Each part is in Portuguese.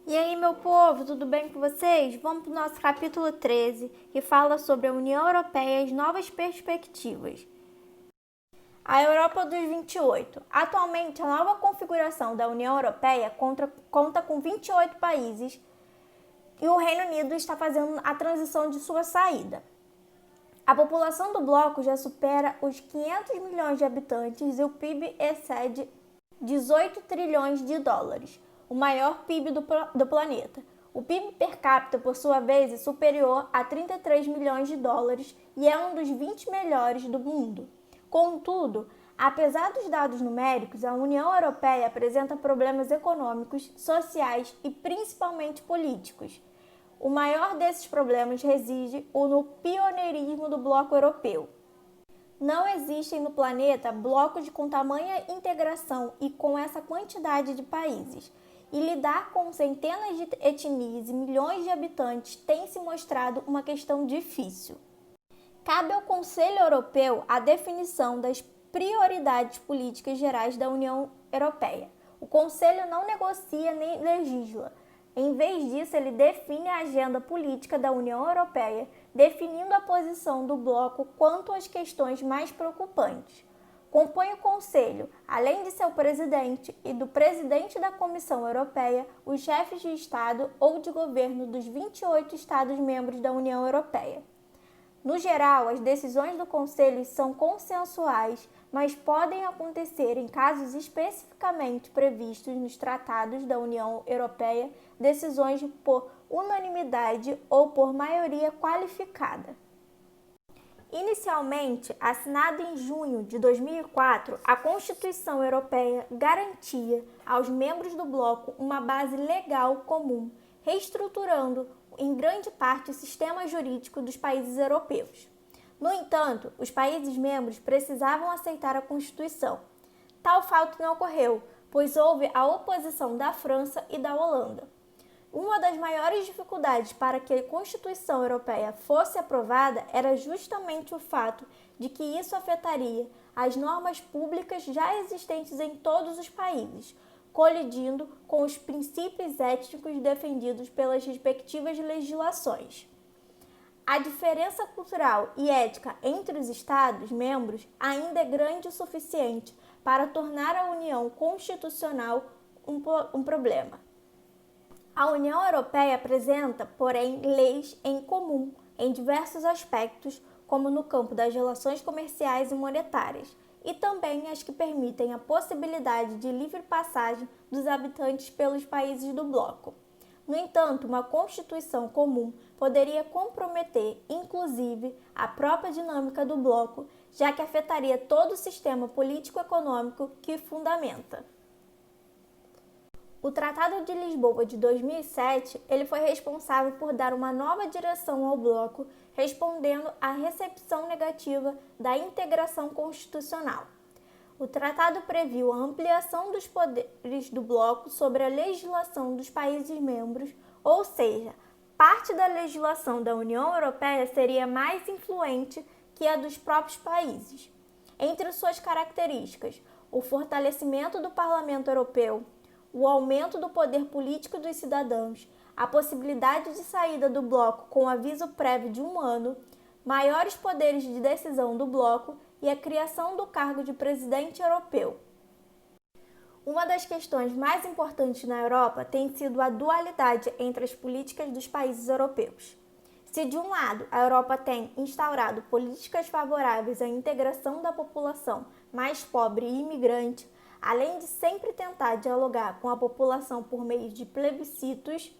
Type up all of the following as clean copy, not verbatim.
E aí, meu povo, tudo bem com vocês? Vamos para o nosso capítulo 13, que fala sobre a União Europeia e as novas perspectivas. A Europa dos 28. Atualmente, a nova configuração da União Europeia conta com 28 países e o Reino Unido está fazendo a transição de sua saída. A população do bloco já supera os 500 milhões de habitantes e o PIB excede 18 trilhões de dólares, o maior PIB do planeta. O PIB per capita, por sua vez, é superior a 33 milhões de dólares e é um dos 20 melhores do mundo. Contudo, apesar dos dados numéricos, a União Europeia apresenta problemas econômicos, sociais e principalmente políticos. O maior desses problemas reside no pioneirismo do bloco europeu. Não existem no planeta blocos com tamanha integração e com essa quantidade de países, e lidar com centenas de etnias e milhões de habitantes tem se mostrado uma questão difícil. Cabe ao Conselho Europeu a definição das prioridades políticas gerais da União Europeia. O Conselho não negocia nem legisla. Em vez disso, ele define a agenda política da União Europeia, definindo a posição do bloco quanto às questões mais preocupantes. Compõe o Conselho, além de seu presidente e do presidente da Comissão Europeia, os chefes de Estado ou de governo dos 28 Estados-membros da União Europeia. No geral, as decisões do Conselho são consensuais, mas podem acontecer em casos especificamente previstos nos tratados da União Europeia, decisões por unanimidade ou por maioria qualificada. Inicialmente, assinada em junho de 2004, a Constituição Europeia garantia aos membros do bloco uma base legal comum, reestruturando em grande parte o sistema jurídico dos países europeus. No entanto, os países membros precisavam aceitar a Constituição. Tal fato não ocorreu, pois houve a oposição da França e da Holanda. Uma das maiores dificuldades para que a Constituição Europeia fosse aprovada era justamente o fato de que isso afetaria as normas públicas já existentes em todos os países, colidindo com os princípios éticos defendidos pelas respectivas legislações. A diferença cultural e ética entre os Estados-membros ainda é grande o suficiente para tornar a União Constitucional um problema. A União Europeia apresenta, porém, leis em comum em diversos aspectos, como no campo das relações comerciais e monetárias, e também as que permitem a possibilidade de livre passagem dos habitantes pelos países do bloco. No entanto, uma Constituição comum poderia comprometer, inclusive, a própria dinâmica do bloco, já que afetaria todo o sistema político-econômico que fundamenta. O Tratado de Lisboa de 2007, ele foi responsável por dar uma nova direção ao bloco, respondendo à recepção negativa da integração constitucional. O tratado previu a ampliação dos poderes do bloco sobre a legislação dos países membros, ou seja, parte da legislação da União Europeia seria mais influente que a dos próprios países. Entre suas características, o fortalecimento do Parlamento Europeu, o aumento do poder político dos cidadãos, a possibilidade de saída do bloco com aviso prévio de 1 ano, maiores poderes de decisão do bloco e a criação do cargo de presidente europeu. Uma das questões mais importantes na Europa tem sido a dualidade entre as políticas dos países europeus. Se, de um lado, a Europa tem instaurado políticas favoráveis à integração da população mais pobre e imigrante, além de sempre tentar dialogar com a população por meio de plebiscitos,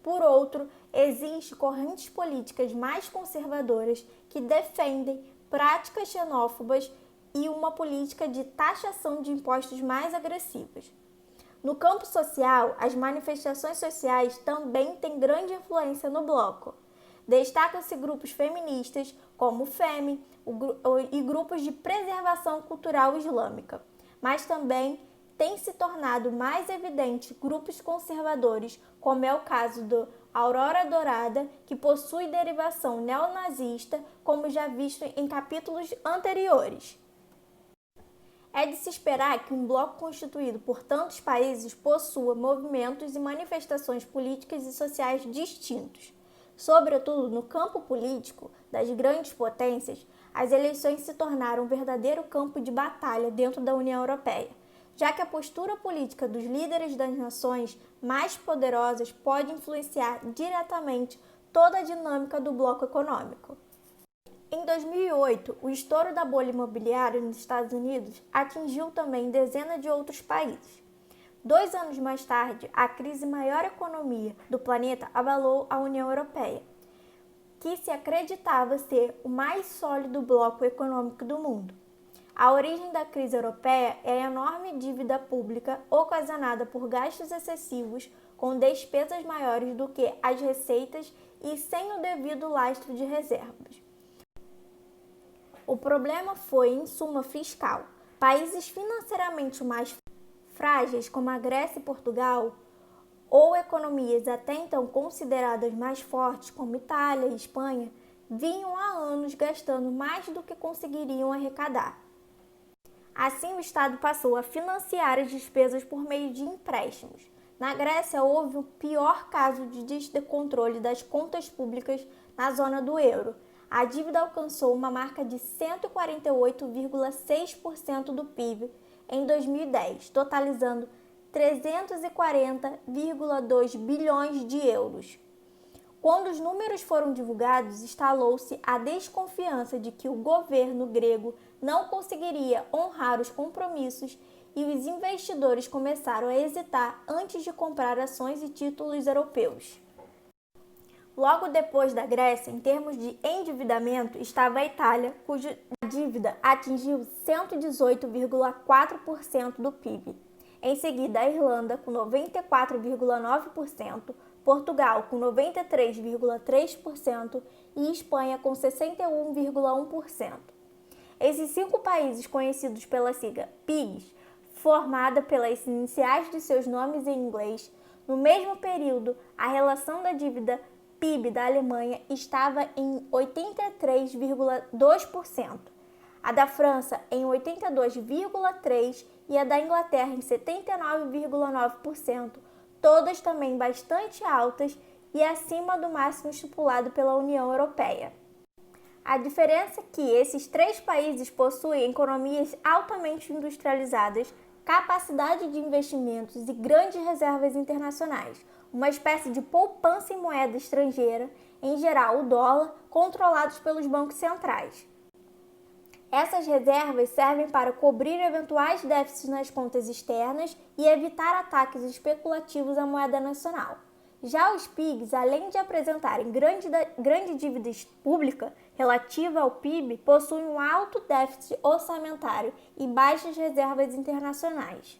por outro, existem correntes políticas mais conservadoras que defendem práticas xenófobas e uma política de taxação de impostos mais agressivas. No campo social, as manifestações sociais também têm grande influência no bloco. Destacam-se grupos feministas, como o FEME, e grupos de preservação cultural islâmica. Mas também tem se tornado mais evidente grupos conservadores, como é o caso do Aurora Dourada, que possui derivação neonazista, como já visto em capítulos anteriores. É de se esperar que um bloco constituído por tantos países possua movimentos e manifestações políticas e sociais distintos. Sobretudo no campo político das grandes potências, as eleições se tornaram um verdadeiro campo de batalha dentro da União Europeia, já que a postura política dos líderes das nações mais poderosas pode influenciar diretamente toda a dinâmica do bloco econômico. Em 2008, o estouro da bolha imobiliária nos Estados Unidos atingiu também dezenas de outros países. 2 anos mais tarde, a crise maior economia do planeta abalou a União Europeia, que se acreditava ser o mais sólido bloco econômico do mundo. A origem da crise europeia é a enorme dívida pública ocasionada por gastos excessivos com despesas maiores do que as receitas e sem o devido lastro de reservas. O problema foi, em suma, fiscal. Países financeiramente mais frágeis, como a Grécia e Portugal, ou economias até então consideradas mais fortes, como Itália e Espanha, vinham há anos gastando mais do que conseguiriam arrecadar. Assim, o Estado passou a financiar as despesas por meio de empréstimos. Na Grécia, houve o pior caso de descontrole das contas públicas na zona do euro. A dívida alcançou uma marca de 148,6% do PIB em 2010, totalizando 340,2 bilhões de euros. Quando os números foram divulgados, instalou-se a desconfiança de que o governo grego não conseguiria honrar os compromissos e os investidores começaram a hesitar antes de comprar ações e títulos europeus. Logo depois da Grécia, em termos de endividamento, estava a Itália, cuja dívida atingiu 118,4% do PIB. Em seguida, a Irlanda, com 94,9%, Portugal, com 93,3% e Espanha, com 61,1%. Esses 5 países, conhecidos pela sigla PIGS, formada pelas iniciais de seus nomes em inglês, no mesmo período, a relação da dívida PIB da Alemanha estava em 83,2%, a da França em 82,3% e a da Inglaterra em 79,9%, todas também bastante altas e acima do máximo estipulado pela União Europeia. A diferença é que esses 3 países possuem economias altamente industrializadas, capacidade de investimentos e grandes reservas internacionais, uma espécie de poupança em moeda estrangeira, em geral o dólar, controlados pelos bancos centrais. Essas reservas servem para cobrir eventuais déficits nas contas externas e evitar ataques especulativos à moeda nacional. Já os PIGs, além de apresentarem grande dívida pública relativa ao PIB, possuem um alto déficit orçamentário e baixas reservas internacionais.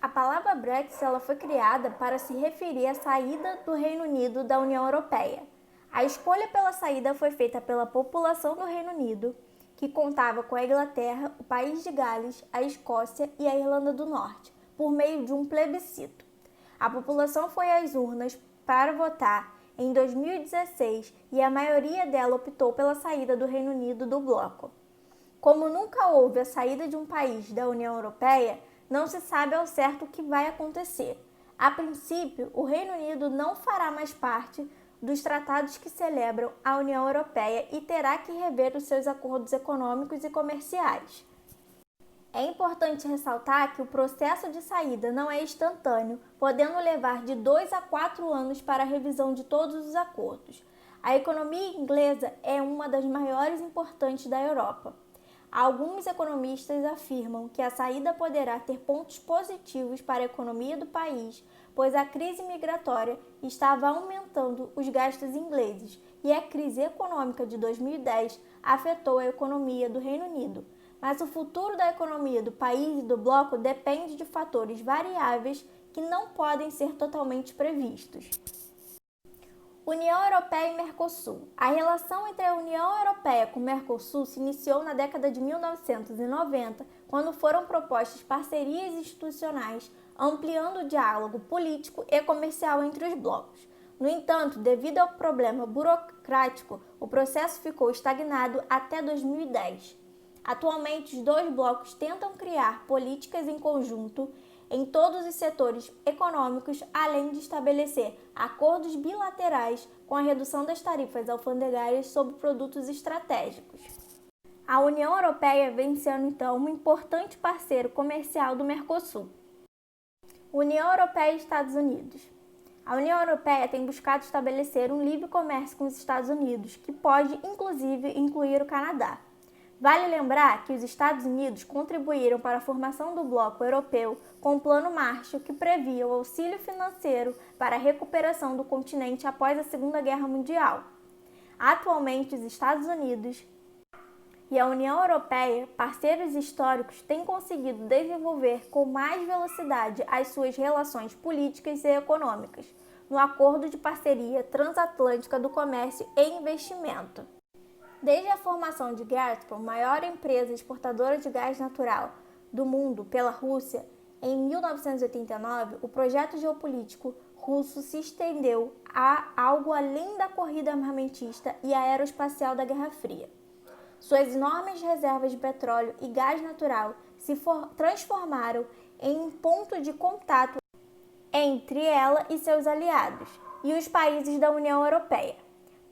A palavra Brexit foi criada para se referir à saída do Reino Unido da União Europeia. A escolha pela saída foi feita pela população do Reino Unido, que contava com a Inglaterra, o País de Gales, a Escócia e a Irlanda do Norte, por meio de um plebiscito. A população foi às urnas para votar em 2016 e a maioria dela optou pela saída do Reino Unido do bloco. Como nunca houve a saída de um país da União Europeia, não se sabe ao certo o que vai acontecer. A princípio, o Reino Unido não fará mais parte dos tratados que celebram a União Europeia e terá que rever os seus acordos econômicos e comerciais. É importante ressaltar que o processo de saída não é instantâneo, podendo levar de 2 a 4 anos para a revisão de todos os acordos. A economia inglesa é uma das maiores importantes da Europa. Alguns economistas afirmam que a saída poderá ter pontos positivos para a economia do país, pois a crise migratória estava aumentando os gastos ingleses e a crise econômica de 2010 afetou a economia do Reino Unido. Mas o futuro da economia do país e do bloco depende de fatores variáveis que não podem ser totalmente previstos. União Europeia e Mercosul. A relação entre a União Europeia com o Mercosul se iniciou na década de 1990, quando foram propostas parcerias institucionais, ampliando o diálogo político e comercial entre os blocos. No entanto, devido ao problema burocrático, o processo ficou estagnado até 2010. Atualmente, os dois blocos tentam criar políticas em conjunto em todos os setores econômicos, além de estabelecer acordos bilaterais com a redução das tarifas alfandegárias sobre produtos estratégicos. A União Europeia vem sendo, então, um importante parceiro comercial do Mercosul. União Europeia e Estados Unidos. A União Europeia tem buscado estabelecer um livre comércio com os Estados Unidos, que pode, inclusive, incluir o Canadá. Vale lembrar que os Estados Unidos contribuíram para a formação do Bloco Europeu com o Plano Marshall, que previa o auxílio financeiro para a recuperação do continente após a Segunda Guerra Mundial. Atualmente, os Estados Unidos e a União Europeia, parceiros históricos, têm conseguido desenvolver com mais velocidade as suas relações políticas e econômicas, no Acordo de Parceria Transatlântica do Comércio e Investimento. Desde a formação de Gazprom, maior empresa exportadora de gás natural do mundo, pela Rússia, em 1989, o projeto geopolítico russo se estendeu a algo além da corrida armamentista e aeroespacial da Guerra Fria. Suas enormes reservas de petróleo e gás natural se transformaram em um ponto de contato entre ela e seus aliados e os países da União Europeia.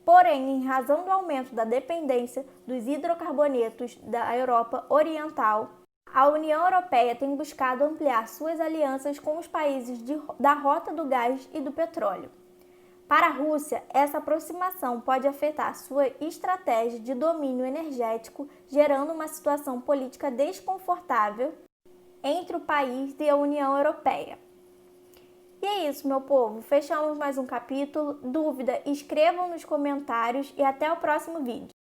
Porém, em razão do aumento da dependência dos hidrocarbonetos da Europa Oriental, a União Europeia tem buscado ampliar suas alianças com os países da Rota do Gás e do Petróleo. Para a Rússia, essa aproximação pode afetar sua estratégia de domínio energético, gerando uma situação política desconfortável entre o país e a União Europeia. E é isso, meu povo. Fechamos mais um capítulo. Dúvida, escrevam nos comentários e até o próximo vídeo.